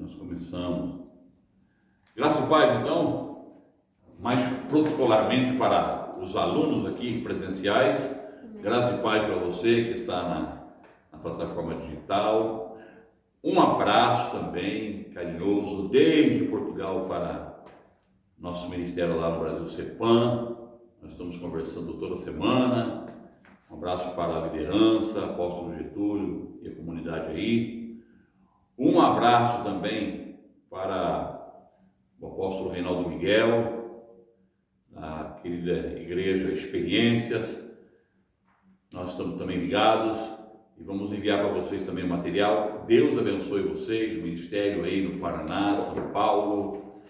nós começamos. Graça e paz, então, mais protocolarmente para os alunos aqui presenciais. Graça e paz para você que está na plataforma digital. Um abraço também carinhoso desde Portugal para nosso ministério lá no Brasil, CEPAM. Nós estamos conversando toda semana. Um abraço para a liderança, apóstolo Getúlio e a comunidade aí. Um abraço também para o apóstolo Reinaldo Miguel, da querida igreja Experiências. Nós estamos também ligados e vamos enviar para vocês também material. Deus abençoe vocês, o ministério aí no Paraná, São Paulo,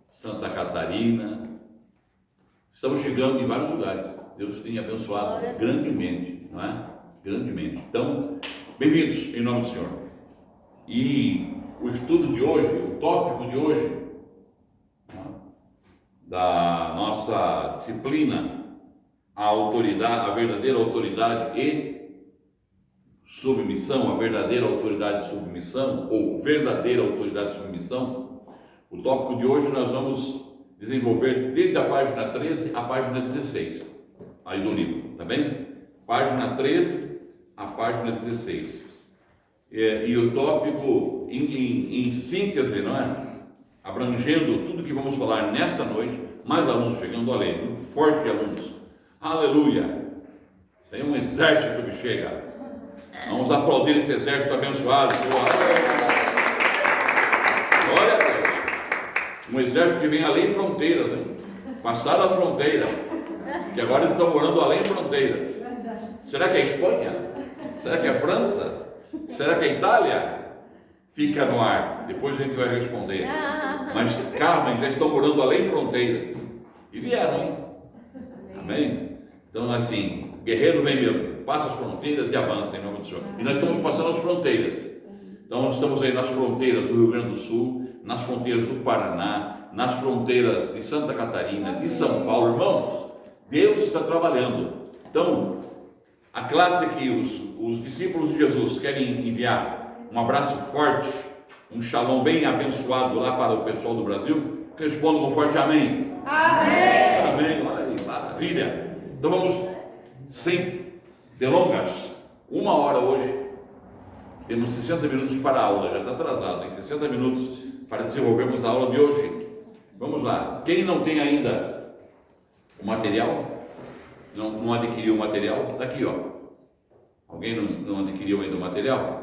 Santa Catarina. Estamos chegando em vários lugares. Deus tem abençoado grandemente, não é? Grandemente. Então, bem-vindos em nome do Senhor. E o estudo de hoje, o tópico de hoje, da nossa disciplina, a autoridade, a verdadeira autoridade e submissão, a verdadeira autoridade e submissão, ou verdadeira autoridade e submissão. O tópico de hoje nós vamos desenvolver desde a página 13 à página 16, aí do livro, tá bem? Página 13 à página 16. E o tópico, em síntese, não é? Abrangendo tudo que vamos falar nesta noite, mais alunos chegando além, um grupo forte de alunos. Aleluia! Isso aí é um exército que chega. Vamos aplaudir esse exército abençoado. Glória a Deus! Um exército que vem além fronteiras, hein? Passaram a fronteira, que agora estão morando além fronteiras. Será que é Espanha? Será que é França? Será que é Itália? Fica no ar, depois a gente vai responder. Mas calma, já estão morando além fronteiras. E vieram, hein? Amém? Então, assim, guerreiro vem mesmo, passa as fronteiras e avança em nome do Senhor. E nós estamos passando as fronteiras. Então, nós estamos aí nas fronteiras do Rio Grande do Sul, nas fronteiras do Paraná, nas fronteiras de Santa Catarina, de São Paulo. Irmãos, Deus está trabalhando. Então, a classe que os discípulos de Jesus querem enviar um abraço forte, um shalom bem abençoado lá para o pessoal do Brasil, respondam com forte amém. Amém! Amém, olha, maravilha! Então vamos, sem delongas, 1 hora hoje, temos 60 minutos para a aula, já está atrasado, em 60 minutos para desenvolvermos a aula de hoje. Vamos lá, quem não tem ainda o material, não adquiriu o material, está aqui, ó. Alguém não adquiriu ainda o material?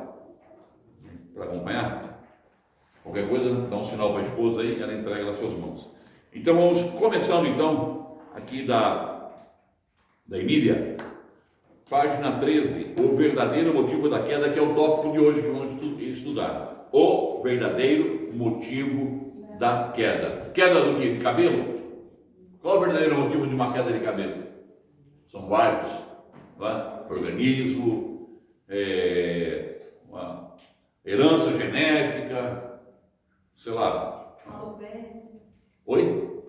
Para acompanhar? Qualquer coisa, dá um sinal para a esposa aí, ela entrega nas suas mãos. Então vamos começando então, aqui da Emília, página 13, o verdadeiro motivo da queda, que é o tópico de hoje que vamos estudar. O verdadeiro motivo da queda. Queda do quê? De cabelo? Qual é o verdadeiro motivo de uma queda de cabelo? São vários, tá? Organismo, uma herança genética, sei lá. Alopécia. Oi?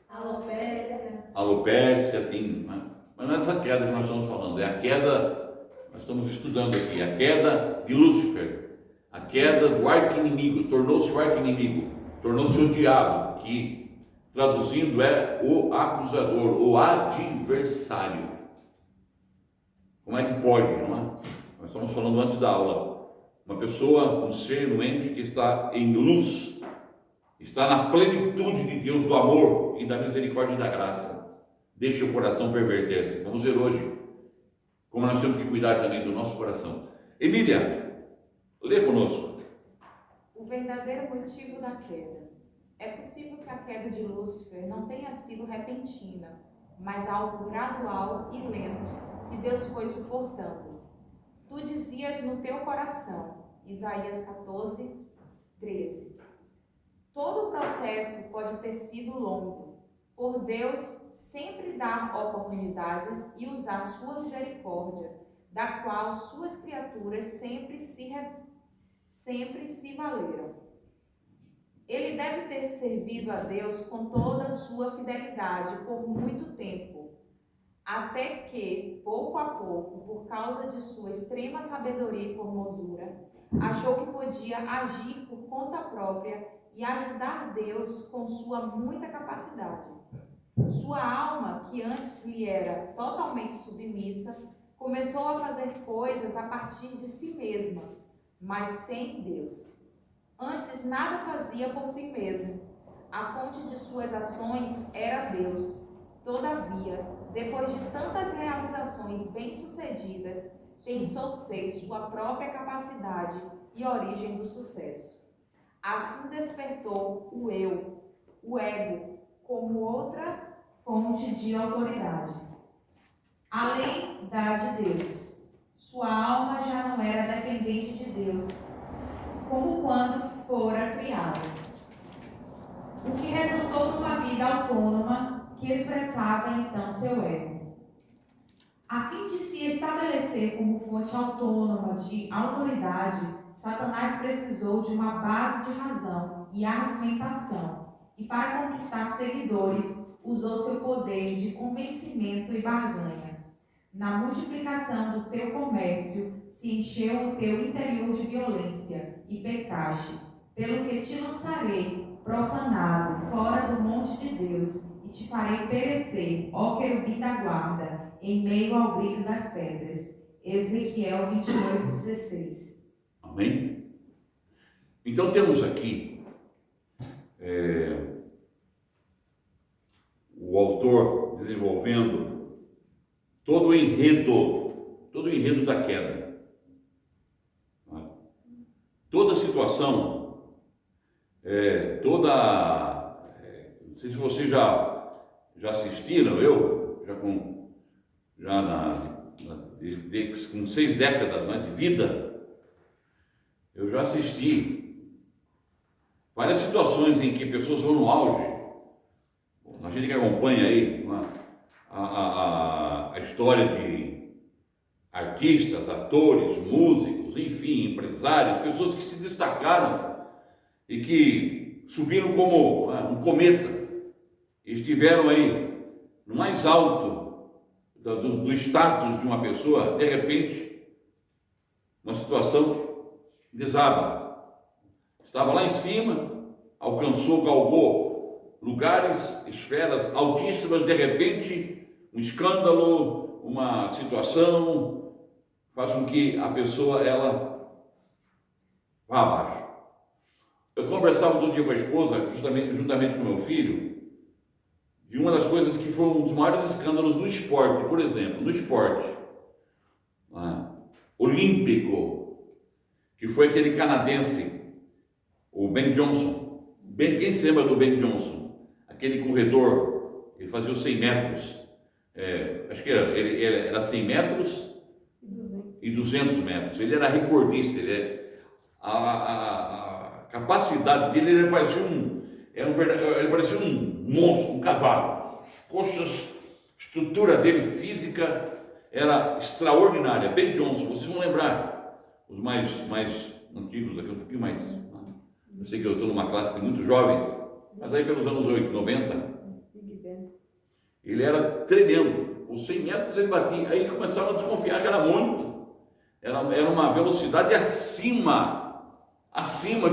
Alopécia. Alopécia, tem, né? Mas não é dessa queda que nós estamos falando, é a queda, nós estamos estudando aqui, a queda de Lúcifer, a queda do arqui-inimigo, tornou-se o arqui-inimigo, tornou-se o diabo, que traduzindo é o acusador, o adversário. Como é que pode, não é? Nós estamos falando antes da aula. Uma pessoa, um ser, um ente que está em luz, está na plenitude de Deus, do amor e da misericórdia e da graça. Deixe o coração perverter-se. Vamos ver hoje como nós temos que cuidar também do nosso coração. Emília, lê conosco. O verdadeiro motivo da queda. É possível que a queda de Lúcifer não tenha sido repentina, mas algo gradual e lento que Deus foi suportando. Tu dizias no teu coração, Isaías 14, 13. Todo o processo pode ter sido longo, por Deus sempre dar oportunidades e usar sua misericórdia, da qual suas criaturas sempre se valeram. Ele deve ter servido a Deus com toda a sua fidelidade por muito tempo, até que, pouco a pouco, por causa de sua extrema sabedoria e formosura, achou que podia agir por conta própria e ajudar Deus com sua muita capacidade. Sua alma, que antes lhe era totalmente submissa, começou a fazer coisas a partir de si mesma, mas sem Deus. Antes nada fazia por si mesmo. A fonte de suas ações era Deus. Todavia, depois de tantas realizações bem-sucedidas, pensou ser sua própria capacidade e origem do sucesso. Assim despertou o eu, o ego, como outra fonte de autoridade, além da de Deus. Sua alma já não era dependente de Deus, como quando fora criada, o que resultou numa vida autônoma que expressava então seu ego. A fim de se estabelecer como fonte autônoma de autoridade, Satanás precisou de uma base de razão e argumentação, e para conquistar seguidores, usou seu poder de convencimento e barganha. Na multiplicação do teu comércio, se encheu o teu interior de violência, e pecaste, pelo que te lançarei, profanado, fora do monte de Deus, e te farei perecer, ó querubim da guarda, em meio ao brilho das pedras. Ezequiel 28:16. Amém? Então temos aqui o autor desenvolvendo todo o enredo da queda. Toda a situação, não sei se vocês já assistiram, eu com 6 décadas, né, de vida, eu já assisti várias situações em que pessoas vão no auge. A gente que acompanha aí a história de artistas, atores, músicos, enfim, empresários, pessoas que se destacaram e que subiram como um cometa e estiveram aí no mais alto do status de uma pessoa. De repente, uma situação desaba. Estava lá em cima, galgou lugares, esferas altíssimas. De repente, um escândalo, uma situação faz com que a pessoa vá abaixo. Eu conversava todo dia com a esposa, juntamente com meu filho, de uma das coisas que foi um dos maiores escândalos no esporte. Por exemplo, no esporte olímpico, que foi aquele canadense, o Ben Johnson. Quem se lembra do Ben Johnson? Aquele corredor, ele fazia os 100 metros, acho que ele era 100 metros e 200 metros. Ele era recordista, a capacidade dele, ele parecia um monstro, um cavalo. As coxas, a estrutura dele física era extraordinária. Ben Johnson, vocês vão lembrar, os mais antigos aqui, um pouquinho mais. Eu sei que eu estou numa classe de muitos jovens, mas aí pelos anos 90, ele era tremendo. Os 100 metros ele batia, aí começaram a desconfiar que era muito. Era uma velocidade acima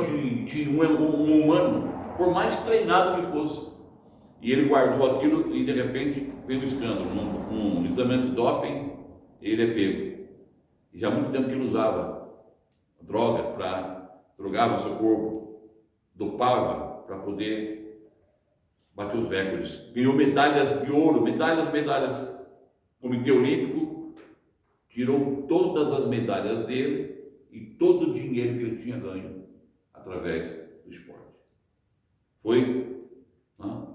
de um humano, por mais treinado que fosse. E ele guardou aquilo e de repente veio um escândalo. Um exame de doping, ele é pego. E já há muito tempo que ele usava droga drogava o seu corpo, dopava para poder bater os recordes. Ganhou medalhas de ouro, medalhas. O Comitê Olímpico tirou todas as medalhas dele e todo o dinheiro que ele tinha ganho através do esporte. Foi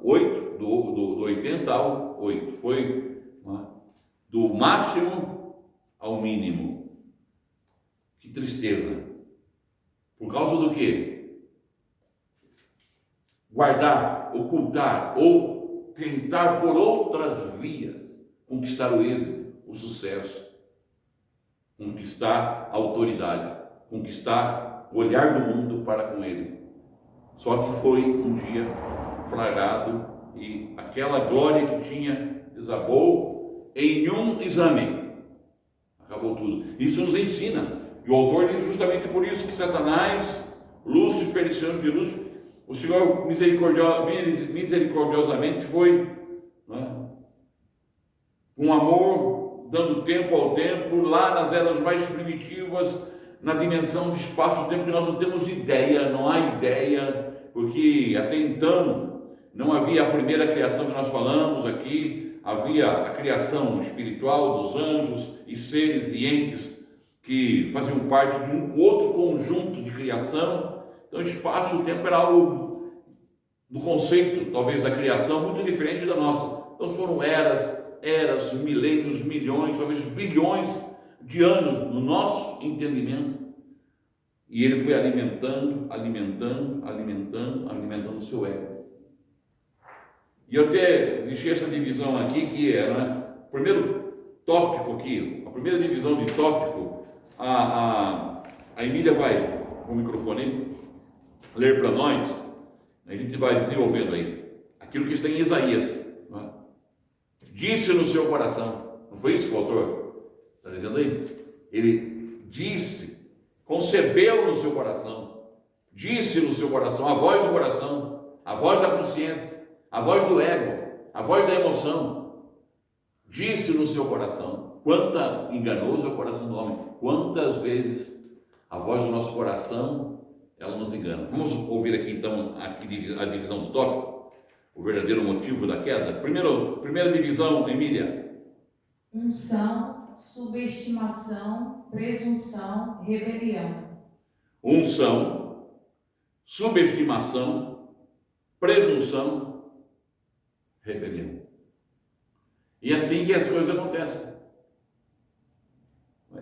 8, do 80 ao 8. Foi do máximo ao mínimo. Que tristeza. Por causa do quê? Guardar, ocultar ou tentar por outras vias conquistar o êxito, o sucesso, conquistar a autoridade, conquistar o olhar do mundo para com ele. Só que foi um dia flagrado e aquela glória que tinha desabou em um exame. Acabou tudo. Isso nos ensina E o autor diz justamente por isso que Satanás, Lúcifer, esse anjo de luz, o Senhor misericordiosamente foi, né, com amor, dando tempo ao tempo, lá nas eras mais primitivas, na dimensão de espaço-tempo que nós não temos ideia, não há ideia, porque até então não havia a primeira criação que nós falamos aqui, havia a criação espiritual dos anjos e seres e entes que faziam parte de um outro conjunto de criação. Então espaço-tempo era algo do conceito, talvez, da criação muito diferente da nossa. Então foram eras, milênios, milhões, talvez bilhões de anos no nosso entendimento. E ele foi alimentando o seu ego. E eu até deixei essa divisão aqui, que era, né, o primeiro tópico aqui, a primeira divisão de tópico, a Emília vai, com o microfone, ler para nós, a gente vai desenvolvendo aí, aquilo que está em Isaías, né? Disse no seu coração, não foi isso que o autor está dizendo aí? Ele disse, concebeu no seu coração, disse no seu coração, a voz do coração, a voz da consciência, a voz do ego, a voz da emoção, disse no seu coração. Quanta enganoso é o coração do homem, quantas vezes a voz do nosso coração, ela nos engana. Vamos ouvir aqui então a divisão do tópico, o verdadeiro motivo da queda. Primeira divisão, Emília. Unção, subestimação, presunção, rebelião. Unção, subestimação, presunção, rebelião. E assim que as coisas acontecem.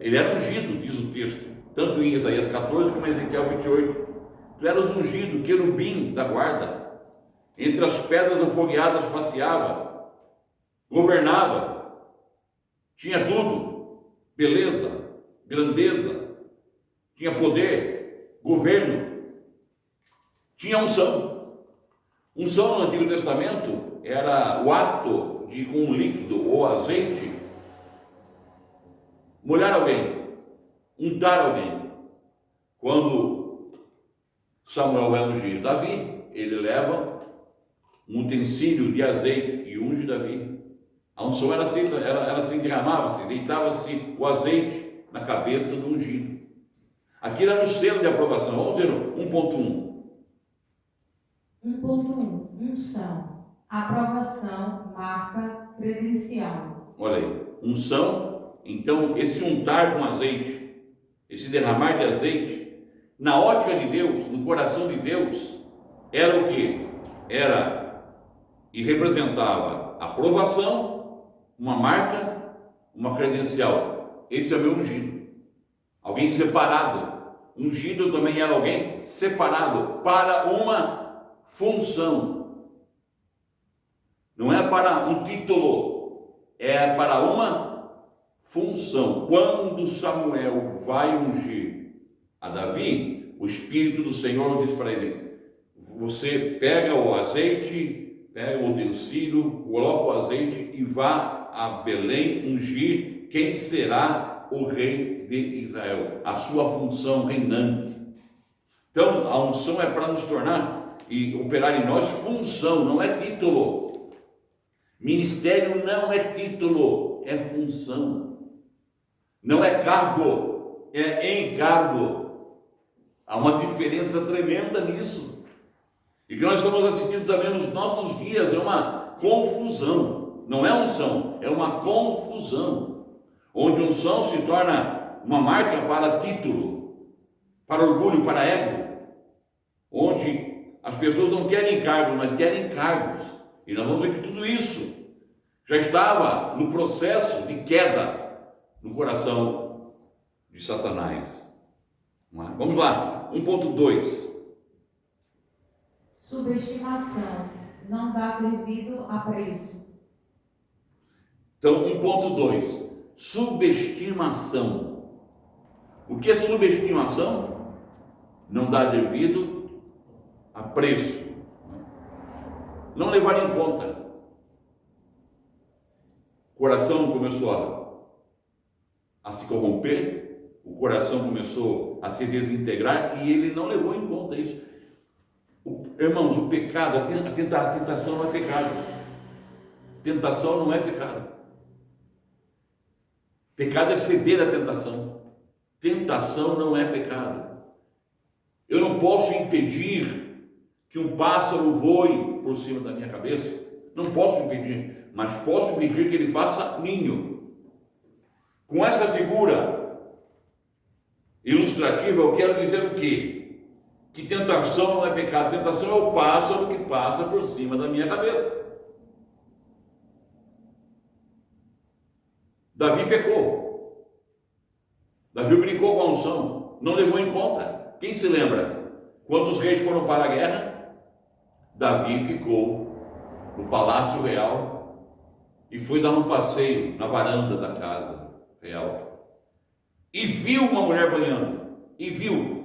Ele era ungido, diz o texto, tanto em Isaías 14 como em Ezequiel 28. Tu eras ungido, querubim da guarda, entre as pedras afogueadas passeava, governava, tinha tudo, beleza, grandeza, tinha poder, governo, tinha unção. Unção no Antigo Testamento era o ato de, com um líquido ou azeite, molhar alguém, untar alguém. Quando Samuel vai ungir Davi, ele leva um utensílio de azeite e unge Davi. A unção era assim, derramava-se, deitava-se o azeite na cabeça do ungido. Aqui era no selo de aprovação. Vamos ver 1.1. 1.1. Unção, aprovação, marca, credencial. Olha aí, unção. Então, esse untar com azeite, esse derramar de azeite, na ótica de Deus, no coração de Deus, era o que? Era e representava aprovação, uma marca, uma credencial. Esse é o meu ungido. Alguém separado. Ungido também era alguém separado para uma função. Não é para um título, é para uma função. Quando Samuel vai ungir a Davi, o Espírito do Senhor diz para ele: você pega o azeite, pega o utensílio, coloca o azeite e vá a Belém ungir quem será o rei de Israel, a sua função reinante. Então, a unção é para nos tornar e operar em nós função, não é título. Ministério não é título, é função. Não é cargo, é encargo. Há uma diferença tremenda nisso. E que nós estamos assistindo também nos nossos dias, é uma confusão. Não é unção, é uma confusão. Onde unção se torna uma marca para título, para orgulho, para ego. Onde as pessoas não querem cargos, mas querem cargos. E nós vamos ver que tudo isso já estava no processo de queda no coração de Satanás. Vamos lá, 1.2. Subestimação, não dá devido apreço. Então, 1.2, subestimação. O que é subestimação? Não dá devido apreço. Não levar em conta. O coração começou a se corromper, o coração começou a se desintegrar e ele não levou em conta isso. Irmãos, o pecado, a tentação não é pecado. Tentação não é pecado. Pecado é ceder à tentação. Tentação não é pecado. Eu não posso impedir que um pássaro voe por cima da minha cabeça. Não posso impedir, mas posso impedir que ele faça ninho. Com essa figura ilustrativa, eu quero dizer o quê? Que tentação não é pecado. Tentação é o pássaro que passa por cima da minha cabeça. Davi pecou. Davi brincou com a unção, não levou em conta. Quem se lembra? Quando os reis foram para a guerra, Davi ficou no palácio real e foi dar um passeio na varanda da casa real. E viu uma mulher banhando. E viu.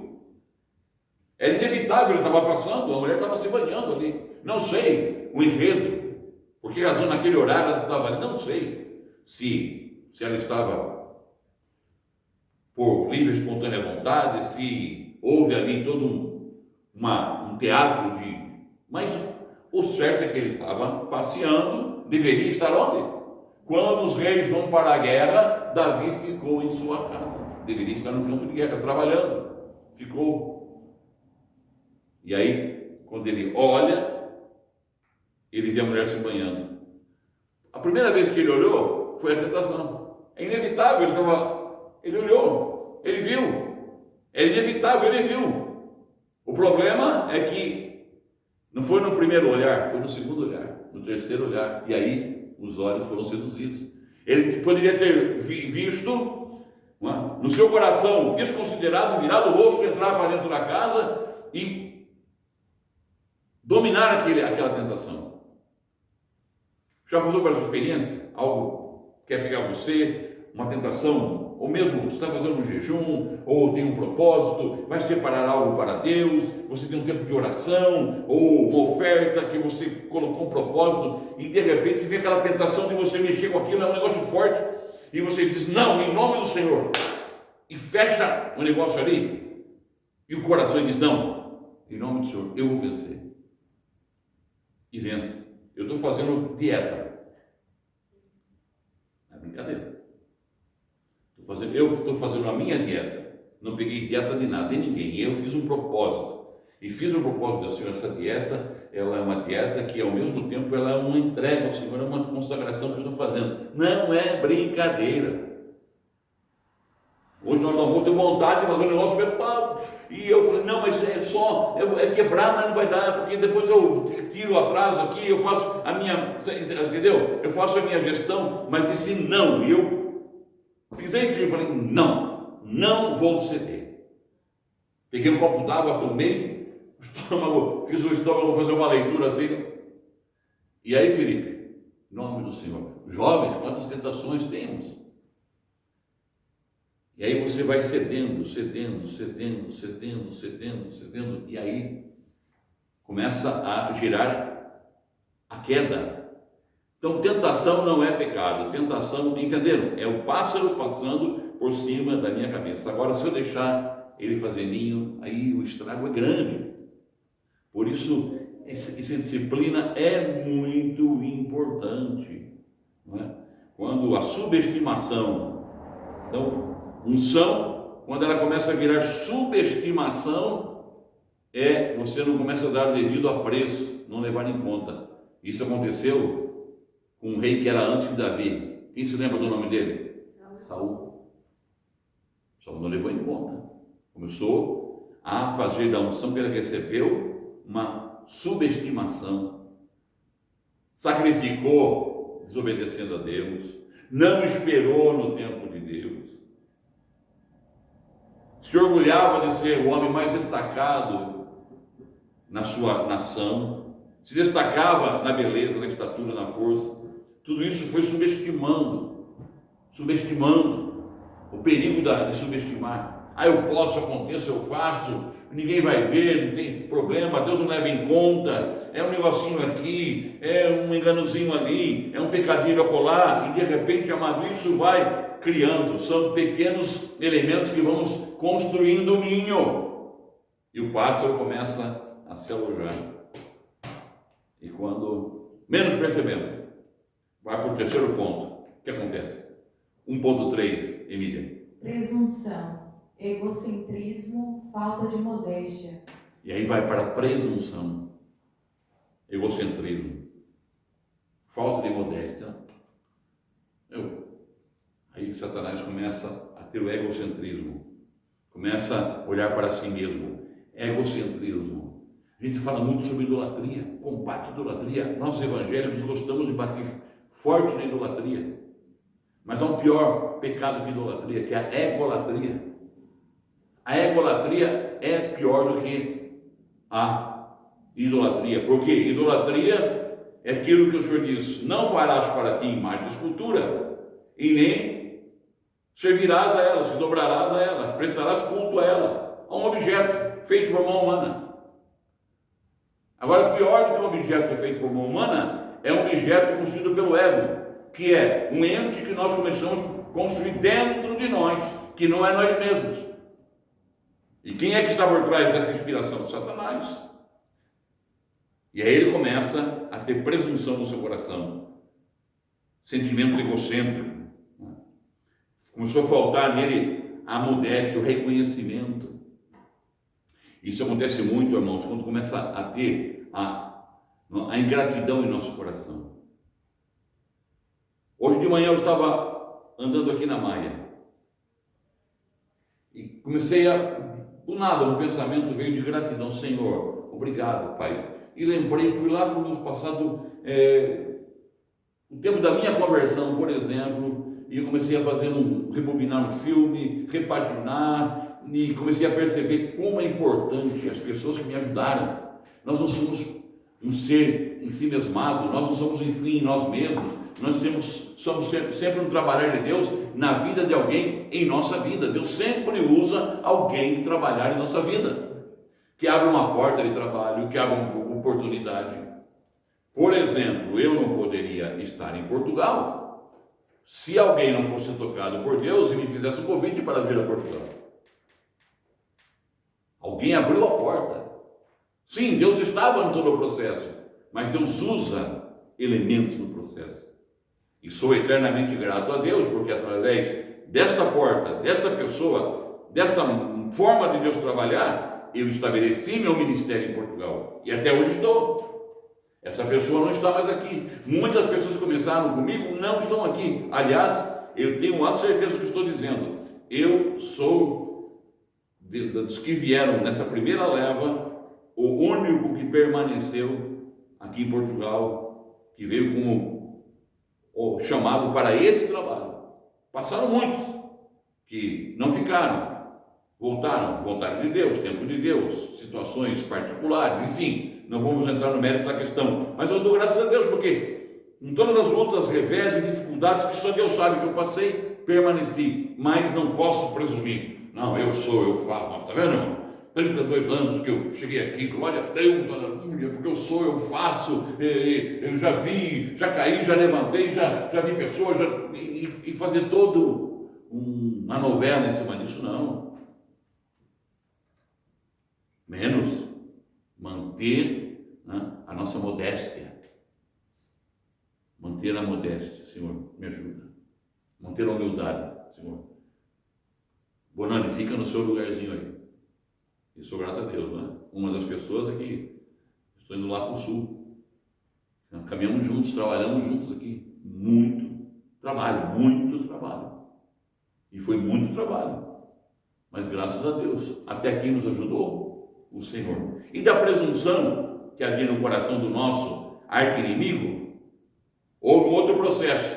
Era inevitável, ele estava passando, a mulher estava se banhando ali. Não sei o enredo, por que razão naquele horário ela estava ali. Não sei se ela estava por livre e espontânea vontade, se houve ali todo um teatro de... Mas o certo é que ele estava passeando, deveria estar onde? Quando os reis vão para a guerra, Davi ficou em sua casa. Deveria estar no campo de guerra, trabalhando. Ficou. E aí, quando ele olha, ele vê a mulher se banhando. A primeira vez que ele olhou, foi a tentação. É inevitável, ele olhou, ele viu. É inevitável, ele viu. O problema é que não foi no primeiro olhar, foi no segundo olhar, no terceiro olhar. E aí, os olhos foram seduzidos. Ele poderia ter visto, no seu coração, desconsiderado, virado o rosto, entrar para dentro da casa e dominar aquela tentação. Já passou por essa experiência? Algo quer pegar você, uma tentação, ou mesmo você está fazendo um jejum, ou tem um propósito, vai separar algo para Deus, você tem um tempo de oração, ou uma oferta que você colocou um propósito, e de repente vem aquela tentação de você mexer com aquilo, é um negócio forte, e você diz, não, em nome do Senhor, e fecha o negócio ali, e o coração diz, não, em nome do Senhor, eu vou vencer. E vence. Eu estou fazendo dieta. Não é brincadeira. Eu estou fazendo a minha dieta. Não peguei dieta de nada, de ninguém. Eu fiz um propósito. E fiz um propósito do Senhor. Essa dieta, ela é uma dieta que ao mesmo tempo ela é uma entrega ao Senhor, é uma consagração que eu estou fazendo. Não é brincadeira. Hoje nós não vamos ter vontade de fazer um negócio e eu falei, não, mas é quebrar, mas não vai dar, porque depois eu tiro o atraso aqui, eu faço a minha, entendeu? Eu faço a minha gestão, mas disse não, e eu pisei firme e falei, não vou ceder. Peguei um copo d'água, tomei, fiz o estômago, vou fazer uma leitura assim. E aí, Felipe, em nome do Senhor, jovens, quantas tentações temos? E aí você vai cedendo, e aí começa a girar a queda. Então, tentação não é pecado. Tentação, entenderam? É o pássaro passando por cima da minha cabeça. Agora, se eu deixar ele fazer ninho, aí o estrago é grande. Por isso, essa disciplina é muito importante. Não é? Quando a subestimação... Então, unção, quando ela começa a virar subestimação, você não começa a dar devido apreço, não levar em conta. Isso aconteceu com um rei que era antes de Davi. Quem se lembra do nome dele? Saul. Saul não levou em conta. Começou a fazer da unção que ele recebeu uma subestimação. Sacrificou, desobedecendo a Deus. Não esperou no tempo de Deus. Se orgulhava de ser o homem mais destacado na sua nação, se destacava na beleza, na estatura, na força. Tudo isso foi subestimando o perigo de subestimar. Eu posso, aconteça, eu faço, ninguém vai ver, não tem problema, Deus não leva em conta, é um negocinho aqui, é um enganozinho ali, é um pecadinho acolá, e de repente, amado, isso vai criando, são pequenos elementos que vamos construindo o ninho. E o pássaro começa a se alojar. E quando menos percebemos, vai para o terceiro ponto. O que acontece? 1.3, Emília. Presunção, egocentrismo, falta de modéstia. E aí vai para a presunção, egocentrismo, falta de modéstia. Aí Satanás começa a ter o egocentrismo, começa a olhar para si mesmo, egocentrismo. A gente fala muito sobre idolatria, combate a idolatria. Nós evangélicos gostamos de bater forte na idolatria, mas há um pior pecado que idolatria, que é a egolatria. A egolatria é pior do que a idolatria. Por quê? Idolatria é aquilo que o Senhor diz: não farás para ti imagem de escultura, e nem servirás a ela, se dobrarás a ela, prestarás culto a ela, a um objeto feito por mão humana. Agora, pior do que um objeto feito por mão humana é um objeto construído pelo ego, que é um ente que nós começamos a construir dentro de nós, que não é nós mesmos. E quem é que está por trás dessa inspiração? Satanás. E aí ele começa a ter presunção no seu coração, sentimento egocêntrico. Começou a faltar nele a modéstia, o reconhecimento. Isso acontece muito, irmãos, quando começa a ter a ingratidão em nosso coração. Hoje de manhã eu estava andando aqui na Maia e comecei do nada, um pensamento veio de gratidão. Senhor, obrigado, Pai. E lembrei, fui lá para o passado, o tempo da minha conversão, por exemplo, e eu comecei a rebobinar um filme, repaginar, e comecei a perceber como é importante as pessoas que me ajudaram. Nós não somos um ser em si mesmado, nós não somos enfim nós mesmos, nós somos sempre um trabalhar de Deus na vida de alguém em nossa vida. Deus sempre usa alguém trabalhar em nossa vida, que abre uma porta de trabalho, que abre uma oportunidade. Por exemplo, eu não poderia estar em Portugal se alguém não fosse tocado por Deus e me fizesse um convite para vir a Portugal. Alguém abriu a porta. Sim, Deus estava em todo o processo, mas Deus usa elementos no processo. E sou eternamente grato a Deus, porque através desta porta, desta pessoa, dessa forma de Deus trabalhar, eu estabeleci meu ministério em Portugal. E até hoje estou. Essa pessoa não está mais aqui. Muitas pessoas que começaram comigo não estão aqui. Aliás, eu tenho a certeza do que estou dizendo. Eu sou dos que vieram nessa primeira leva, o único que permaneceu aqui em Portugal, que veio como chamado para esse trabalho. Passaram muitos que não ficaram, voltaram, vontade de Deus, tempo de Deus, situações particulares, enfim. Não vamos entrar no mérito da questão, mas eu dou graças a Deus, porque em todas as lutas, revés e dificuldades que só Deus sabe que eu passei, permaneci, mas não posso presumir. Não, eu falo, tá vendo, irmão? 32 anos que eu cheguei aqui, glória a Deus, aleluia, porque eu faço, eu já vi, já caí, já levantei, já vi pessoas, e fazer todo uma novela em cima disso, não. Menos manter, né, a nossa modéstia. Manter a modéstia, Senhor, me ajuda. Manter a humildade, Senhor. Bonani, fica no seu lugarzinho aí. E sou grato a Deus, né? Uma das pessoas aqui, estou indo lá para o sul. Caminhamos juntos, trabalhamos juntos aqui. Muito trabalho. E foi muito trabalho. Mas graças a Deus, até aqui nos ajudou o Senhor. E da presunção que havia no coração do nosso arqui-inimigo, houve um outro processo,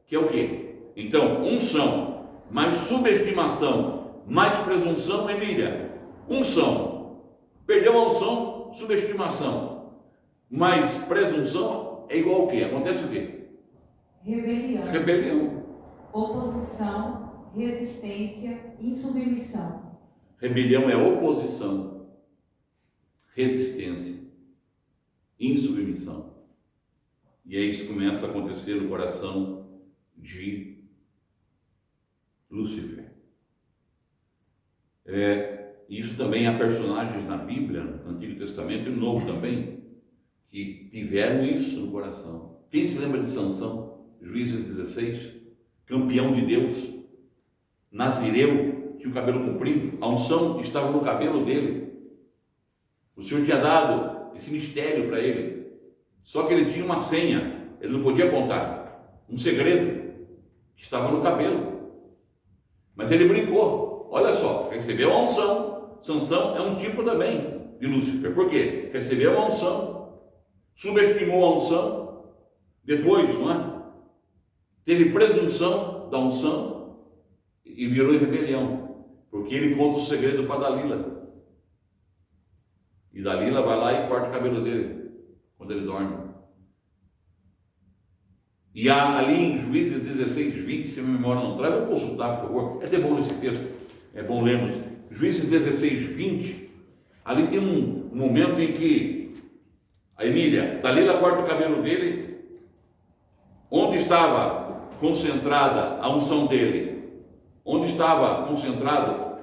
que é o quê? Então, unção, mais subestimação, mais presunção, Emília. Unção, perdeu a unção, subestimação, mais presunção é igual ao quê? Acontece o quê? Rebelião. Oposição, resistência, insubmissão. Rebelião é oposição, resistência, insubmissão. E aí isso começa a acontecer no coração de Lúcifer. Isso também há personagens na Bíblia, no Antigo Testamento e no Novo também, que tiveram isso no coração. Quem se lembra de Sansão? Juízes 16, campeão de Deus, nazireu, tinha o cabelo comprido, a unção estava no cabelo dele. O Senhor tinha dado esse mistério para ele, só que ele tinha uma senha, ele não podia contar, um segredo que estava no cabelo. Mas ele brincou, olha só, recebeu a unção. Sansão é um tipo também de Lúcifer. Por quê? Recebeu a unção, subestimou a unção, depois, não é? Teve presunção da unção e virou em rebelião, porque ele conta o segredo para Dalila. E Dalila vai lá e corta o cabelo dele quando ele dorme. E há ali em Juízes 16, 20, se a minha memória não traz, vou consultar, por favor. É até bom esse texto, é bom lermos. Juízes 16, 20, ali tem um momento em que a Emília, Dalila corta o cabelo dele, onde estava concentrada a unção dele, onde estava concentrado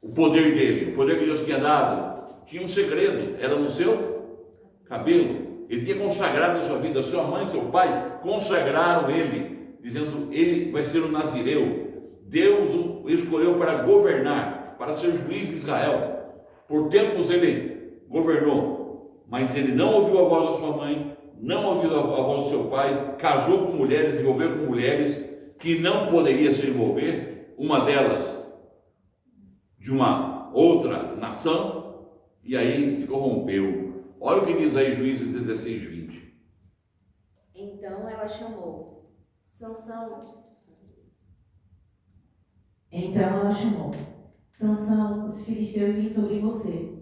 o poder dele, o poder que Deus tinha dado, tinha um segredo, era no seu cabelo. Ele tinha consagrado a sua vida, sua mãe e seu pai consagraram ele, dizendo, ele vai ser o nazireu. Deus o escolheu para governar, para ser juiz de Israel. Por tempos ele governou, mas ele não ouviu a voz da sua mãe, não ouviu a voz do seu pai, casou com mulheres, se envolveu com mulheres que não poderia se envolver, uma delas de uma outra nação, e aí se corrompeu. Olha o que diz aí Juízes 16, 20. Então ela chamou Sansão. Sansão, os filisteus vêm sobre você.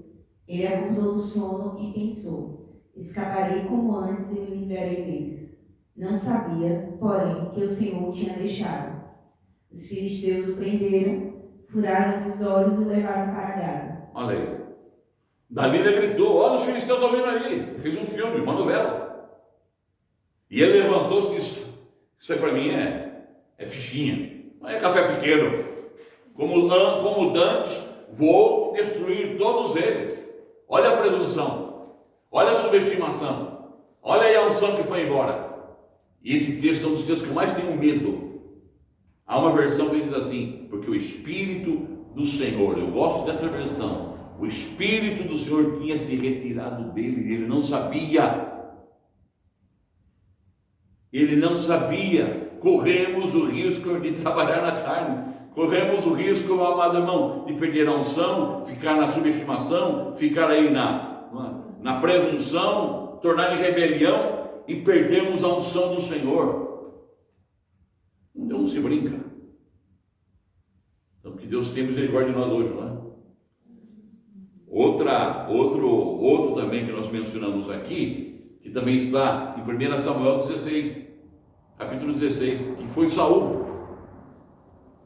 Ele acordou do sono e pensou: escaparei como antes e me livrarei deles. Não sabia, porém, que o Senhor o tinha deixado. Os filisteus o prenderam, furaram os olhos e o levaram para Gaza. Olha aí. Dalila gritou: olha, os filisteus estão vindo aí. Fez um filme, uma novela. E ele levantou-se e disse: isso aí para mim é fichinha, não é café pequeno. Como dantes, vou destruir todos eles. Olha a presunção, olha a subestimação, olha aí a unção que foi embora. E esse texto é um dos textos que eu mais tenho medo. Há uma versão que diz assim: porque o Espírito do Senhor, eu gosto dessa versão, o Espírito do Senhor tinha se retirado dele, ele não sabia. Ele não sabia. Corremos o risco de trabalhar na carne. Corremos o risco, meu amado irmão, de perder a unção, ficar na subestimação, ficar aí na presunção, tornar em rebelião e perdermos a unção do Senhor. Deus não se brinca. Então que Deus tenha misericórdia de nós hoje, não é? Outro também que nós mencionamos aqui, que também está em 1 Samuel 16, capítulo 16, que foi Saul.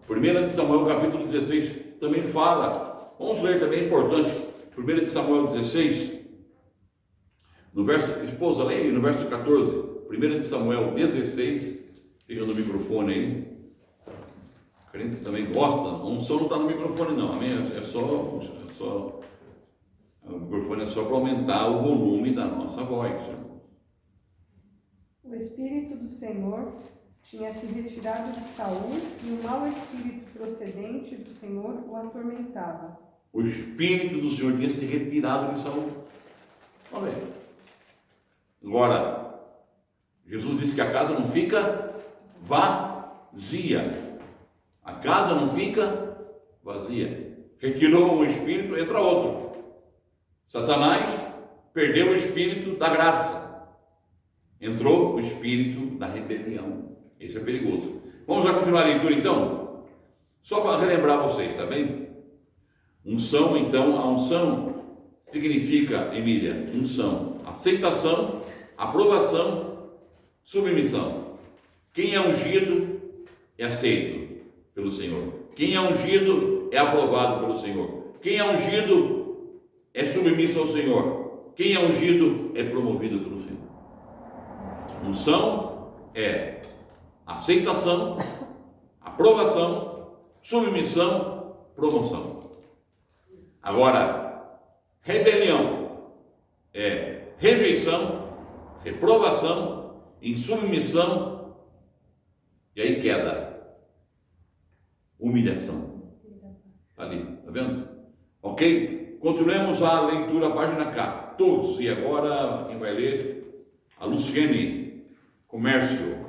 1 Samuel capítulo 16 também fala, vamos ler também, é importante, 1 Samuel 16, no verso, esposa, leia aí, no verso 14, 1 Samuel 16, pegando o microfone aí, o crente também gosta, a unção não está no microfone não, amém? O microfone é só para aumentar o volume da nossa voz. O Espírito do Senhor tinha se retirado de Saul e um mau espírito procedente do Senhor o atormentava. O Espírito do Senhor tinha se retirado de Saul. Olha aí. Agora, Jesus disse que a casa não fica vazia. A casa não fica vazia. Retirou um espírito, entra outro. Satanás perdeu o espírito da graça. Entrou o espírito da rebelião. Esse é perigoso. Vamos lá continuar a leitura então? Só para relembrar vocês, tá bem? Unção, então, a unção significa, Emília, unção, aceitação, aprovação, submissão. Quem é ungido é aceito pelo Senhor. Quem é ungido é aprovado pelo Senhor. Quem é ungido é submisso ao Senhor. Quem é ungido é promovido pelo Senhor. Unção é aceitação, aprovação, submissão, promoção. Agora, rebelião é rejeição, reprovação, insubmissão, e aí queda, humilhação. Ali, tá vendo? Ok? Continuemos a leitura, página 14. E agora quem vai ler? A Luciene. Comércio.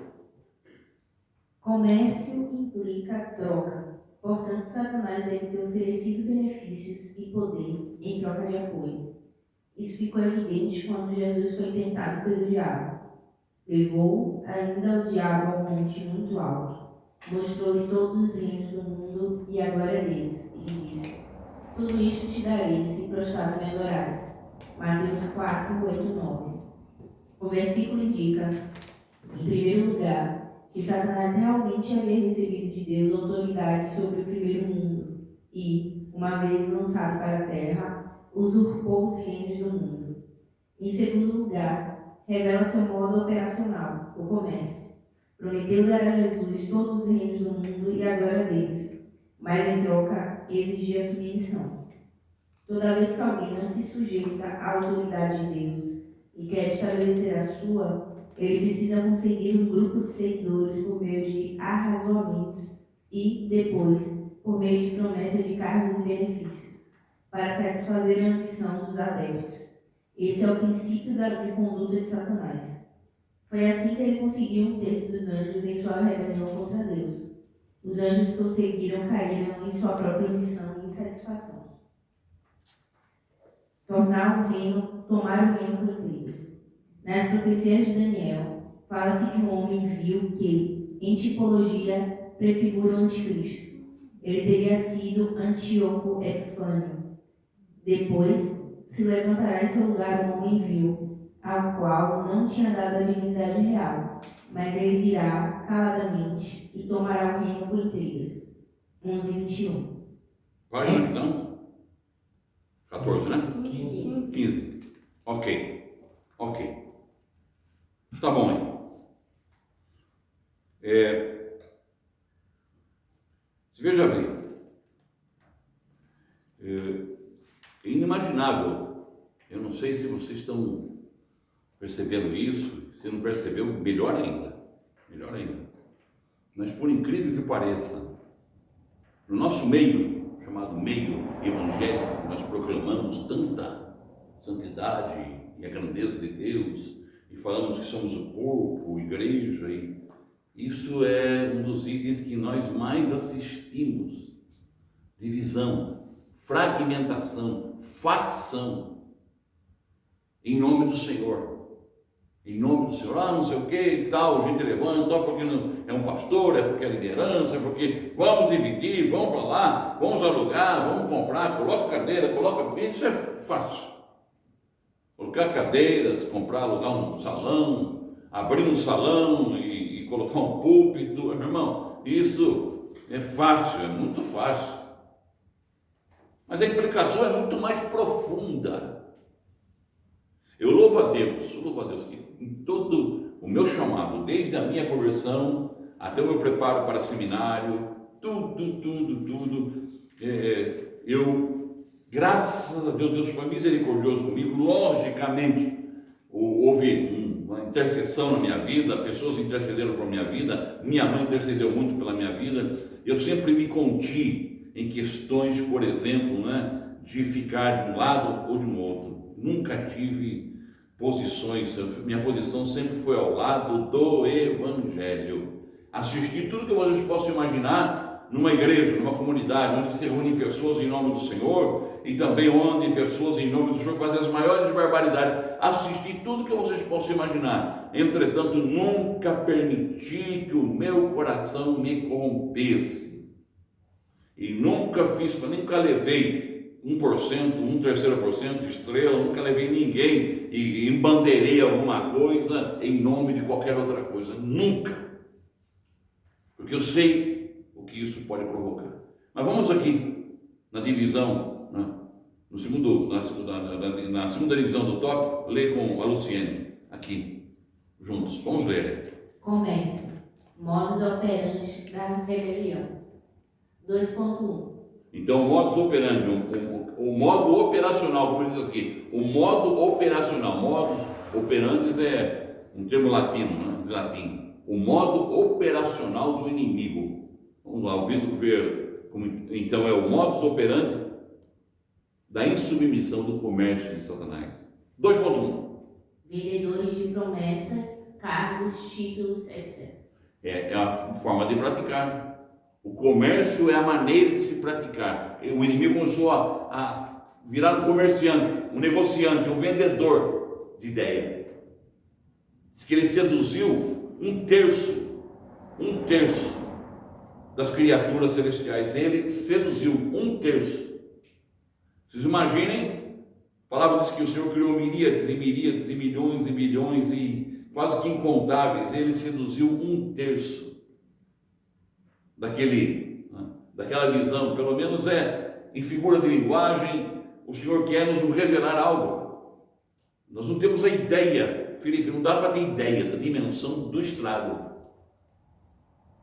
Comércio implica troca. Portanto, Satanás deve ter oferecido benefícios e poder em troca de apoio. Isso ficou evidente quando Jesus foi tentado pelo diabo. Levou ainda o diabo ao monte muito alto. Mostrou-lhe todos os reinos do mundo e a glória deles. E lhe disse: tudo isto te darei, se prostrado me adorares. Mateus 4, 8, 9. O versículo indica, em primeiro lugar, que Satanás realmente havia recebido de Deus autoridade sobre o primeiro mundo e, uma vez lançado para a terra, usurpou os reinos do mundo. Em segundo lugar, revela seu modo operacional, o comércio. Prometeu dar a Jesus todos os reinos do mundo e a glória deles, mas em troca exigia submissão. Toda vez que alguém não se sujeita à autoridade de Deus e quer estabelecer a sua, ele precisa conseguir um grupo de seguidores por meio de arrazoamentos e, depois, por meio de promessa de cargos e benefícios, para satisfazer a ambição dos adeptos. Esse é o princípio de conduta de Satanás. Foi assim que ele conseguiu um terço dos anjos em sua rebelião contra Deus. Os anjos que o seguiram caíram em sua própria missão e insatisfação. Tomar o reino com intrigas. Nas profecias de Daniel, fala-se de um homem vil que, em tipologia, prefigura o anticristo. Ele teria sido Antíoco Epifânio. Depois, se levantará em seu lugar um homem vil, ao qual não tinha dado a dignidade real, mas ele virá caladamente e tomará o reino com intrigas. 11:21. Página, então? 14, né? 15. 15. Ok. Tá bom, hein? Veja bem. É inimaginável. Eu não sei se vocês estão percebendo isso. Se não percebeu, melhor ainda. Mas por incrível que pareça, no nosso meio, chamado meio evangélico, nós proclamamos tanta santidade e a grandeza de Deus, e falamos que somos o corpo, a igreja, e isso é um dos itens que nós mais assistimos. Divisão, fragmentação, facção, em nome do Senhor. Não sei o que e tal, gente levanta, porque não, é um pastor, é porque é liderança, é porque vamos dividir, vamos para lá, vamos alugar, vamos comprar, coloca cadeira, isso é fácil. Colocar cadeiras, comprar, alugar um salão, abrir um salão e colocar um púlpito, meu irmão, isso é fácil, é muito fácil. Mas a implicação é muito mais profunda. Eu louvo a Deus que em todo o meu chamado, desde a minha conversão até o meu preparo para seminário, tudo, graças a Deus, Deus foi misericordioso comigo. Logicamente, houve uma intercessão na minha vida, pessoas intercederam por minha vida, minha mãe intercedeu muito pela minha vida. Eu sempre me conti em questões, por exemplo, né, de ficar de um lado ou de um outro. Nunca tive posições, minha posição sempre foi ao lado do Evangelho. Assisti tudo que vocês possam imaginar numa igreja, numa comunidade, onde se reúnem pessoas em nome do Senhor, e também onde pessoas em nome do Senhor fazem as maiores barbaridades. Assisti tudo que vocês possam imaginar. Entretanto, nunca permiti que o meu coração me corrompesse. E nunca levei 1%, 1/3%, estrela, nunca levei ninguém e embandeirei alguma coisa em nome de qualquer outra coisa. Nunca. Porque eu sei o que isso pode provocar. Mas vamos aqui na divisão, né? Na segunda divisão do tópico, ler com a Luciene aqui, juntos. Vamos ler. Comércio, modus operandi da rebelião. 2.1. Então, o modus operandi, o modo operacional, como ele diz aqui, o modo operacional, modus operandi é um termo latino, né? De latim. O modo operacional do inimigo. Vamos lá, ver como então é o modus operandi da insubmissão do comércio de Satanás. 2.1. Vendedores de promessas, cargos, títulos, etc. É a forma de praticar. O comércio é a maneira de se praticar. O inimigo começou a virar um comerciante, um negociante, um vendedor de ideia. Diz que ele seduziu um terço das criaturas celestiais. Ele seduziu um terço. Vocês imaginem, a palavra diz que o Senhor criou miríades e milhões e milhões e quase que incontáveis. Ele seduziu um terço daquela visão, pelo menos em figura de linguagem. O Senhor quer nos revelar algo. Nós não temos a ideia, Felipe, não dá para ter ideia da dimensão do estrago.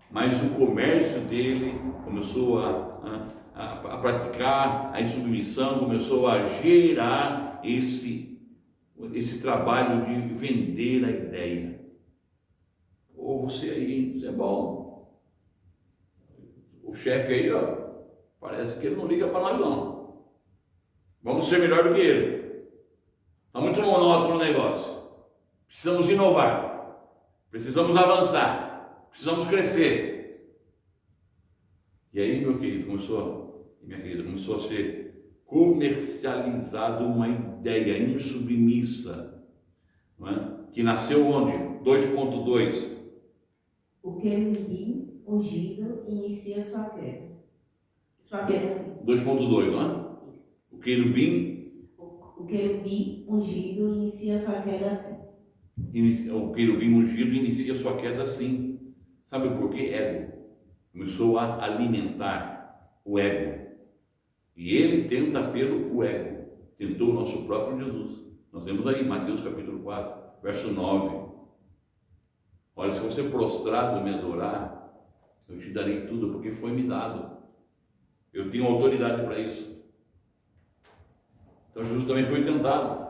Mas o comércio dele começou a praticar a insubmissão, começou a gerar esse trabalho de vender a ideia. Você aí, isso é bom. O chefe aí, parece que ele não liga para nós não. Vamos ser melhor do que ele. Está muito monótono o negócio. Precisamos inovar. Precisamos avançar. Precisamos crescer. E aí, meu querido, minha querida, começou a ser comercializada uma ideia insubmissa, não é? Que nasceu onde? 2.2. O querubim ungido inicia sua queda. Sua queda, sim. 2.2, não é? Isso. O querubim. O querubim ungido inicia sua queda assim. O querubim ungido inicia sua queda assim. Sabe por quê? Ego. Começou a alimentar o ego. E ele tenta pelo ego. Tentou o nosso próprio Jesus. Nós vemos aí Mateus capítulo 4, verso 9. Olha, se você prostrado me adorar, eu te darei tudo, porque foi me dado. Eu tenho autoridade para isso. Então Jesus também foi tentado.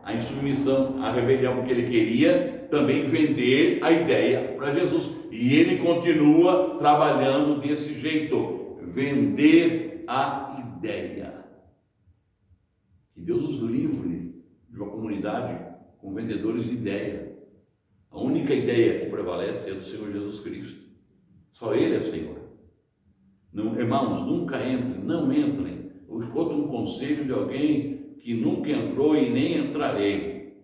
A insubmissão, a rebelião, porque ele queria também vender a ideia para Jesus. E ele continua trabalhando desse jeito. Vender a ideia. Que Deus nos livre de uma comunidade com vendedores de ideia. A única ideia que prevalece é do Senhor Jesus Cristo. Só Ele é Senhor. Não, irmãos, nunca entrem, não entrem. Eu escuto um conselho de alguém que nunca entrou e nem entrarei.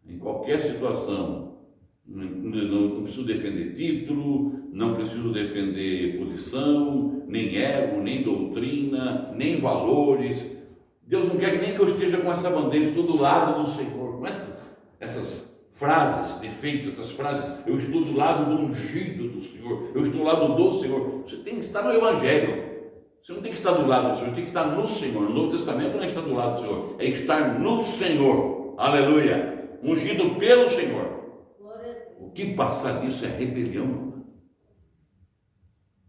Em qualquer situação. Não preciso defender título, não preciso defender posição, nem ego, nem doutrina, nem valores. Deus não quer nem que eu esteja com essa bandeira, estou do lado do Senhor. Essas frases de efeito, essas frases, eu estou do lado do ungido do Senhor, eu estou do lado do Senhor. Você tem que estar no Evangelho. Você não tem que estar do lado do Senhor, tem que estar no Senhor. No Novo Testamento não é estar do lado do Senhor, é estar no Senhor. Aleluia. Ungido pelo Senhor. O que passar disso é rebelião.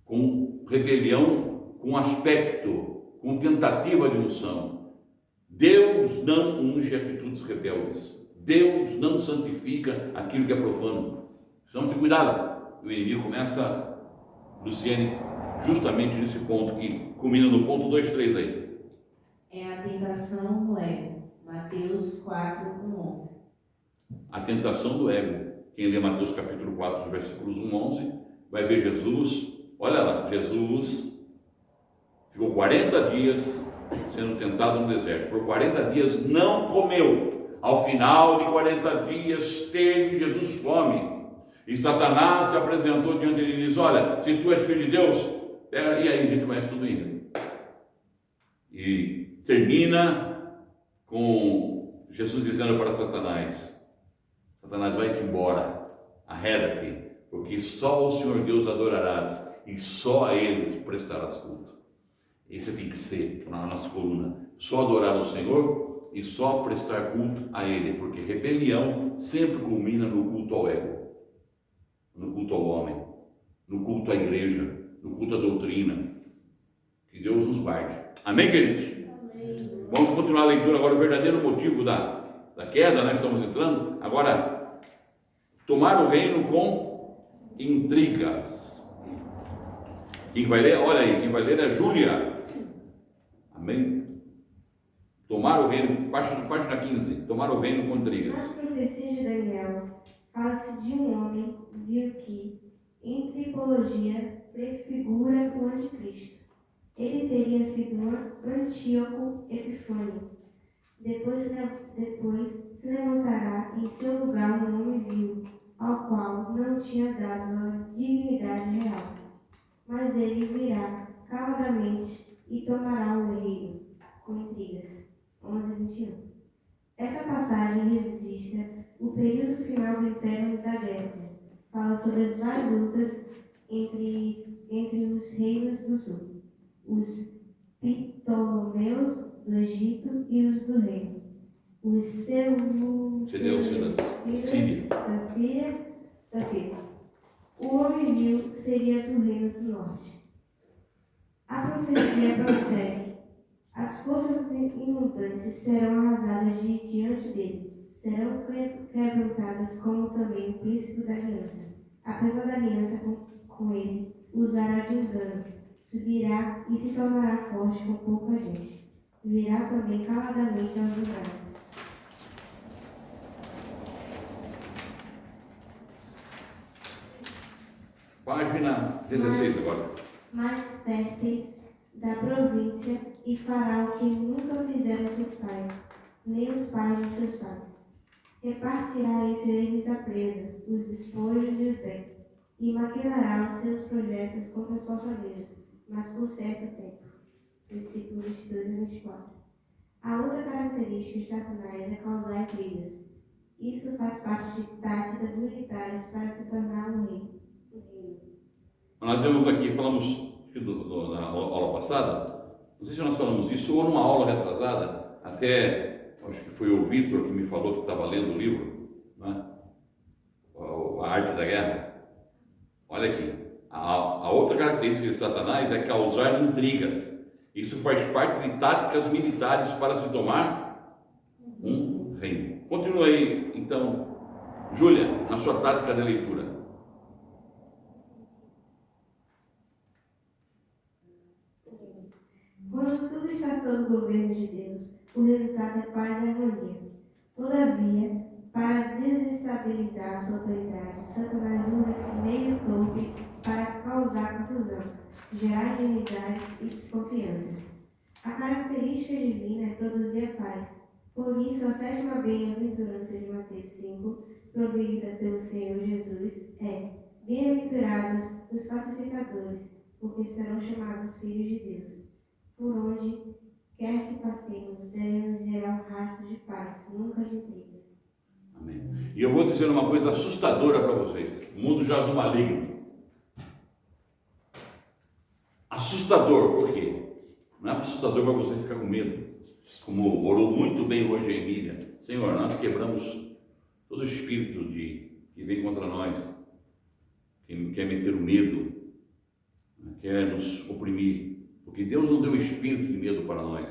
Com rebelião, com aspecto, com tentativa de unção. Deus não unge atitudes rebeldes. Deus não santifica aquilo que é profano. Precisamos ter cuidado. O inimigo começa, Luciane, justamente nesse ponto que culmina no ponto 2, 3 aí. É a tentação do ego. Mateus 4, 1, 11. A tentação do ego. Quem lê Mateus capítulo 4, versículos 1, 11, vai ver Jesus. Olha lá, Jesus ficou 40 dias sendo tentado no deserto. Por 40 dias não comeu. Ao final de 40 dias teve Jesus fome. E Satanás se apresentou diante dele e disse: olha, se tu és filho de Deus, e aí a gente conhece tudo isso. E termina com Jesus dizendo para Satanás: Satanás, vai-te embora, arreda-te, porque só o Senhor Deus adorarás e só a Ele prestarás culto. Esse tem que ser na nossa coluna: só adorar o Senhor e só prestar culto a Ele, porque rebelião sempre culmina no culto ao ego, no culto ao homem, no culto à igreja, no culto à doutrina. Que Deus nos guarde. Amém, queridos? Amém. Vamos continuar a leitura agora, o verdadeiro motivo da queda, nós estamos entrando. Agora, tomar o reino com intrigas. Quem vai ler? Olha aí, quem vai ler é Júlia. Amém? Tomar o reino, página 15. Tomar o reino com intrigas. Nas profecias de Daniel, fala-se de um homem, viu que, em tripologia, prefigura o anticristo. Ele teria sido Antíoco Epifânio. Depois se levantará em seu lugar um homem vil, ao qual não tinha dado a dignidade real. Mas ele virá caladamente e tomará o reino, com intrigas. 11:21. Essa passagem registra o período final do Império da Grécia. Fala sobre as várias lutas entre os reinos do sul, os Ptolomeus do Egito e os do reino, os Seleucidas da Síria. O homem vil seria do reino do norte. A profecia prossegue. As forças inundantes serão arrasadas diante dele, serão quebrantadas como também o príncipe da aliança. Apesar da aliança com ele, usará de engano, subirá e se tornará forte com pouca gente. Virá também caladamente aos lugares. Página 16 agora. Mais férteis da província, e fará o que nunca fizeram seus pais, nem os pais de seus pais. Repartirá entre eles a presa, os despojos e os bens, e maquinará os seus projetos contra as fortalezas, mas por certo tempo. Versículos 22 e 24. A outra característica de Satanás é causar intrigas. Isso faz parte de táticas militares para se tornar um rei. Nós vemos aqui, falamos na aula passada, não sei se nós falamos isso ou numa aula retrasada, até acho que foi o Vitor que me falou que estava lendo o livro, né? A Arte da Guerra. Olha aqui, a outra característica de Satanás é causar intrigas. Isso faz parte de táticas militares para se tomar um reino. Continua aí, então, Júlia, na sua tática de leitura. Quando tudo está sob o governo de Deus, o resultado é paz e harmonia. Todavia, para desestabilizar sua autoridade, Satanás usa esse meio torpe para causar confusão, gerar inimizades e desconfianças. A característica divina é produzir a paz. Por isso, a sétima bem-aventurança de Mateus 5, proferida pelo Senhor Jesus, é: bem-aventurados os pacificadores, porque serão chamados filhos de Deus. Por onde quer que passemos, devemos gerar um rastro de paz, nunca de intrigas. Amém. E eu vou dizer uma coisa assustadora para vocês. O mundo jaz no maligno. Assustador, por quê? Não é assustador para você ficar com medo. Como orou muito bem hoje a Emília. Senhor, nós quebramos todo espírito que vem contra nós, que quer meter o medo, quer nos oprimir. Porque Deus não deu espírito de medo para nós.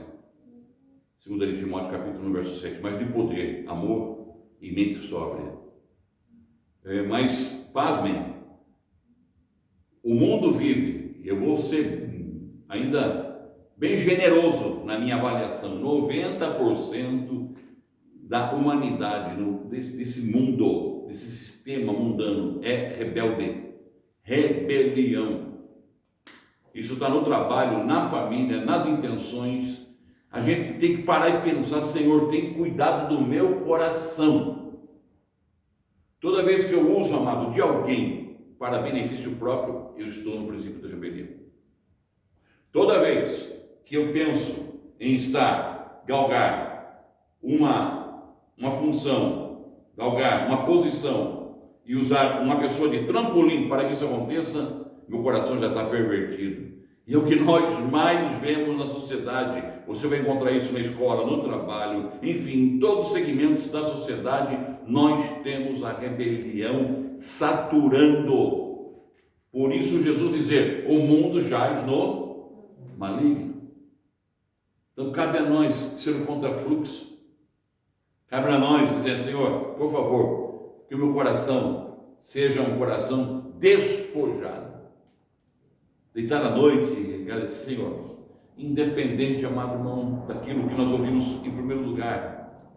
Segundo ele, Timóteo capítulo 1, verso 7. Mas de poder, amor e mente sóbria. Mas, pasmem, o mundo vive, e eu vou ser ainda bem generoso na minha avaliação, 90% da humanidade, desse mundo, desse sistema mundano, é rebelde, rebelião. Isso está no trabalho, na família, nas intenções. A gente tem que parar e pensar: Senhor, tem cuidado do meu coração. Toda vez que eu uso, amado, de alguém para benefício próprio, eu estou no princípio da rebelião. Toda vez que eu penso em galgar uma função, galgar uma posição e usar uma pessoa de trampolim para que isso aconteça, meu coração já está pervertido. E é o que nós mais vemos na sociedade. Você vai encontrar isso na escola, no trabalho, enfim, em todos os segmentos da sociedade, nós temos a rebelião saturando. Por isso Jesus dizer: o mundo jaz no maligno. Então cabe a nós ser um contrafluxo. Cabe a nós dizer, Senhor, por favor, que o meu coração seja um coração despojado. Deitar à noite e agradecer, Senhor, independente, amado irmão, daquilo que nós ouvimos em primeiro lugar,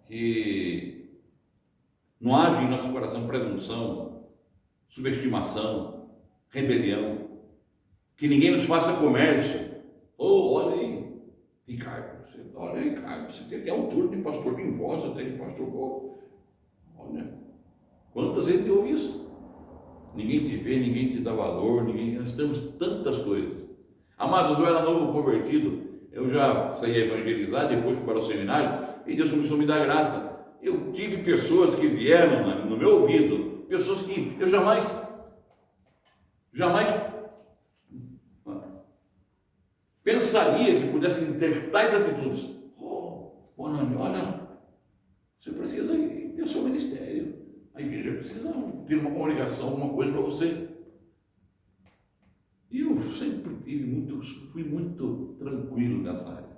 que não haja em nosso coração presunção, subestimação, rebelião, que ninguém nos faça comércio. Oh, olha aí, Ricardo, você tem até altura de pastor em voz, até de pastor. Olha, quantas vezes eu ouvi isso? Ninguém te vê, ninguém te dá valor, nós temos tantas coisas. Amados, eu era novo convertido, eu já saí a evangelizar, depois fui para o seminário, e Deus começou a me dar graça. Eu tive pessoas que vieram no meu ouvido, pessoas que eu jamais pensaria que pudessem ter tais atitudes. Bonani, olha, você precisa ter o seu ministério. A igreja precisa ter uma comunicação, alguma coisa para você. E eu sempre fui muito tranquilo nessa área.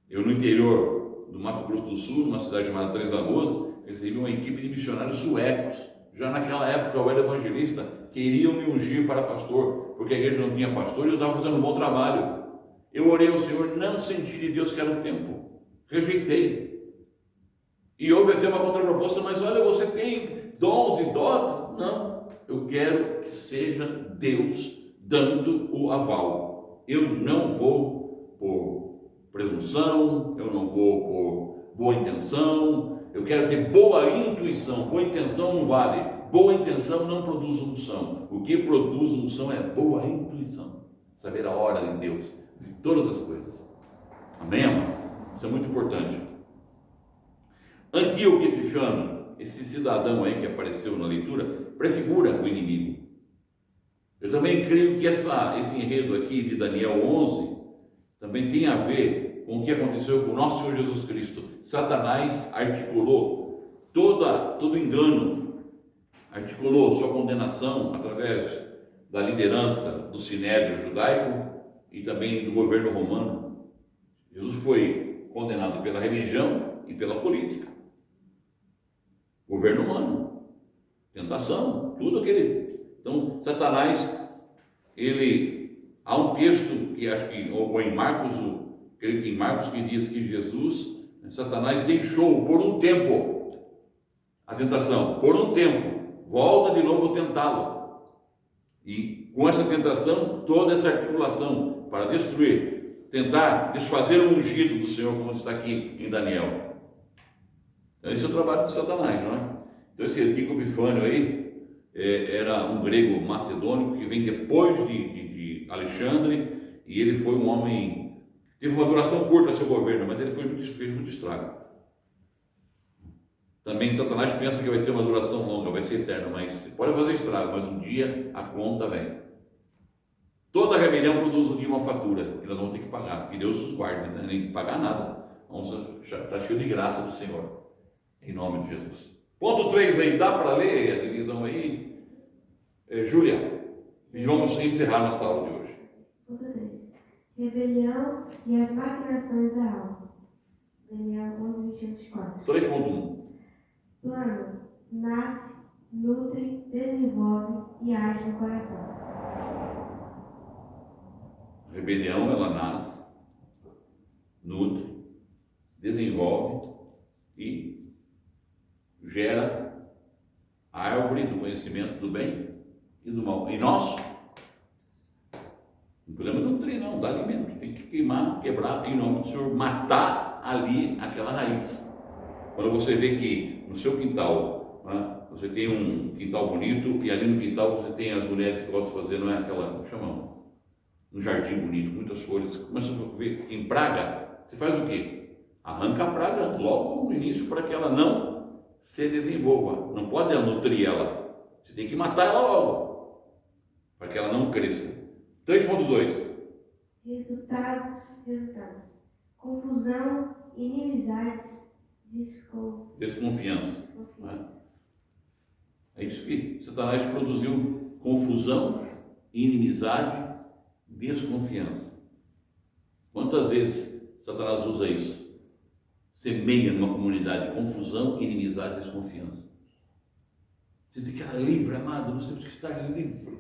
Eu no interior do Mato Grosso do Sul, numa cidade chamada Três Lagoas, recebi uma equipe de missionários suecos. Já naquela época eu era evangelista, queriam me ungir para pastor, porque a igreja não tinha pastor e eu estava fazendo um bom trabalho. Eu orei ao Senhor, não senti de Deus que era o tempo, rejeitei. E houve até uma contraproposta, mas olha, você tem dons e dotes? Não, eu quero que seja Deus dando o aval. Eu não vou por presunção, eu não vou por boa intenção, eu quero ter boa intuição. Boa intenção não vale, boa intenção não produz unção. O que produz unção é boa intuição, saber a hora de Deus, de todas as coisas. Amém, amado? Isso é muito importante. Antíoco Epifânio, esse cidadão aí que apareceu na leitura, prefigura o inimigo. Eu também creio que esse enredo aqui de Daniel 11 também tem a ver com o que aconteceu com o nosso Senhor Jesus Cristo. Satanás articulou todo engano, articulou sua condenação através da liderança do Sinédrio judaico e também do governo romano. Jesus foi condenado pela religião e pela política. Governo humano, tentação, tudo aquele. Então, Satanás, há um texto que acho que, ou em Marcos, creio que em Marcos, que diz que Jesus, Satanás deixou por um tempo a tentação, por um tempo, volta de novo tentá-lo. E com essa tentação, toda essa articulação para destruir, tentar desfazer o ungido do Senhor, como está aqui em Daniel. Então, esse é o trabalho de Satanás, não é? Então, esse Antíoco Epifânio aí era um grego macedônico que vem depois de Alexandre, e ele foi um homem, teve uma duração curta seu governo, mas ele fez muito estrago. Também Satanás pensa que vai ter uma duração longa, vai ser eterno, mas pode fazer estrago, mas um dia a conta vem. Toda rebelião produz um dia uma fatura, e nós vamos ter que pagar, que Deus nos guarde, né? Nem pagar nada, vamos estar cheio de graça do Senhor. Em nome de Jesus. Ponto 3 aí, dá para ler a divisão aí? Júlia, e vamos encerrar nossa aula de hoje. Ponto 3. Rebelião e as maquinações da alma. Daniel 11, 24. 3.1. Plano, nasce, nutre, desenvolve e age no coração. A rebelião, ela nasce, nutre, desenvolve e gera a árvore do conhecimento do bem e do mal. E nós, não podemos nutrir, não, dá alimento, tem que quebrar em nome do Senhor, matar ali aquela raiz. Quando você vê que no seu quintal, né, você tem um quintal bonito e ali no quintal você tem as mulheres que gostam de fazer, não é aquela, como chamamos, um jardim bonito, muitas flores, começa a ver em praga, você faz o quê? Arranca a praga logo no início para que ela não se desenvolva, não pode nutrir ela, você tem que matar ela logo, para que ela não cresça. 3.2. Resultados. Confusão, inimizades, Desconfiança. É isso que Satanás produziu: confusão, inimizade, desconfiança. Quantas vezes Satanás usa isso? Semeia numa comunidade confusão, inimizade e desconfiança. A gente tem que estar livre, amado, nós temos que estar livre.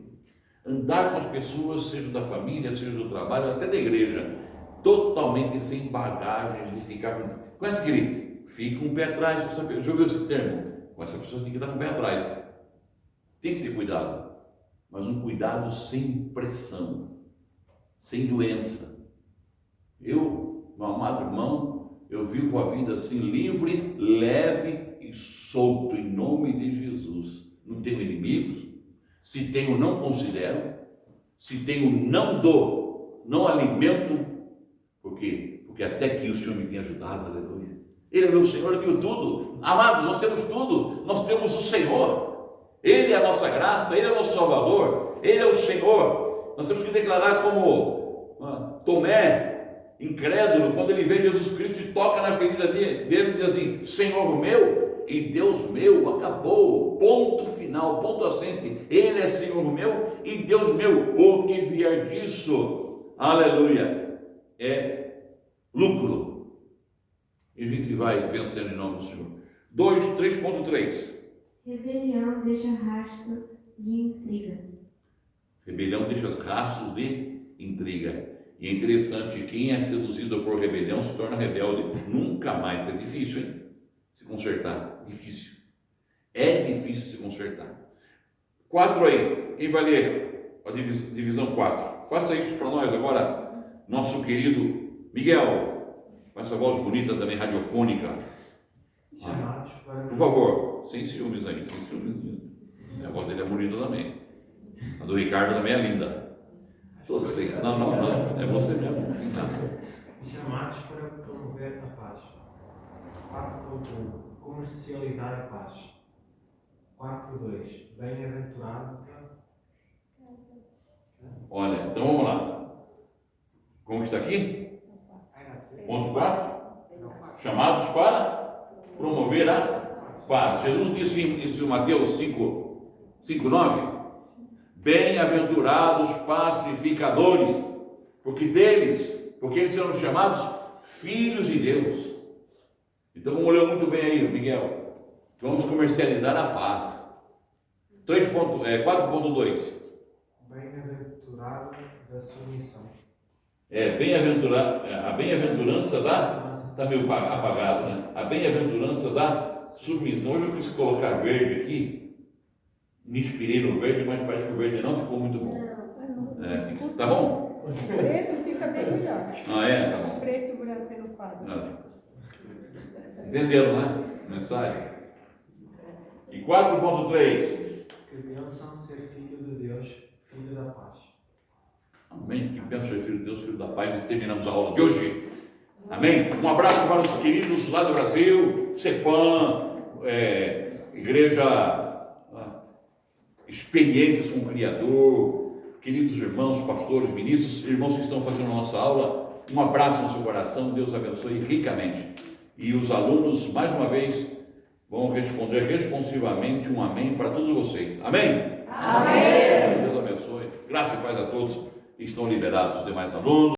Andar com as pessoas, seja da família, seja do trabalho, até da igreja, totalmente sem bagagens de ficar... Conhece aquele? Fica um pé atrás com essa pessoa. Já ouviu esse termo? Com essa pessoa tem que estar com o pé atrás. Tem que ter cuidado, mas um cuidado sem pressão, sem doença. Eu, meu amado irmão, eu vivo a vida assim, livre, leve e solto, em nome de Jesus. Não tenho inimigos. Se tenho, não considero. Se tenho, não dou, não alimento. Por quê? Porque até que o Senhor me tem ajudado, aleluia. Ele é meu Senhor, eu tenho tudo. Amados, nós temos tudo. Nós temos o Senhor. Ele é a nossa graça, Ele é o nosso Salvador. Ele é o Senhor. Nós temos que declarar como Tomé, incrédulo, quando ele vê Jesus Cristo e toca na ferida dele e diz assim: Senhor meu e Deus meu, acabou, ponto final, ponto assente. Ele é Senhor meu e Deus meu. O que vier disso, aleluia, é lucro. E a gente vai vencendo em nome do Senhor. 3.3. Rebelião deixa rastro de intriga. Rebelião deixa rastros de intriga. E é interessante, quem é seduzido por rebelião se torna rebelde. Nunca mais. É difícil, hein? Se consertar. Difícil. É difícil se consertar. 4 aí. Quem vai ler a divisão 4? Faça isso para nós agora, nosso querido Miguel, com essa voz bonita também, radiofônica. Chamados para... Por favor, sem ciúmes aí, sem ciúmes. A voz dele é bonita também. A do Ricardo também é linda. Todos têm. Não, é você mesmo. Chamados para promover a paz. 4.1. Comercializar a paz. 4.2. Bem-aventurado. Olha, então vamos lá. Como está aqui? Ponto 4. Chamados para promover a paz. Jesus disse em Mateus 5:9. Bem-aventurados pacificadores, porque eles serão chamados filhos de Deus. Então vamos ler muito bem aí, Miguel. Vamos comercializar a paz. 4.2. Bem-aventurado da submissão. A bem-aventurança está meio apagado, né? A bem-aventurança da submissão. Hoje eu quis colocar verde aqui. Me inspirei no verde, mas parece que o verde não ficou muito bom. Tá bom? O preto fica bem melhor. Tá bom. Preto e branco no quadro. Entenderam, né? Mensagem. E 4.3. Que bênção ser filho de Deus, filho da paz. Amém. Que bênção ser filho de Deus, filho da paz. E terminamos a aula de hoje. Amém. Um abraço para os queridos lá do Brasil, CEPAM, Igreja Experiências com o Criador, queridos irmãos, pastores, ministros, irmãos que estão fazendo a nossa aula. Um abraço no seu coração. Deus abençoe ricamente. E os alunos, mais uma vez, vão responder responsivamente um amém para todos vocês. Amém? Amém. Deus abençoe. Graça e paz a todos. Estão liberados os demais alunos.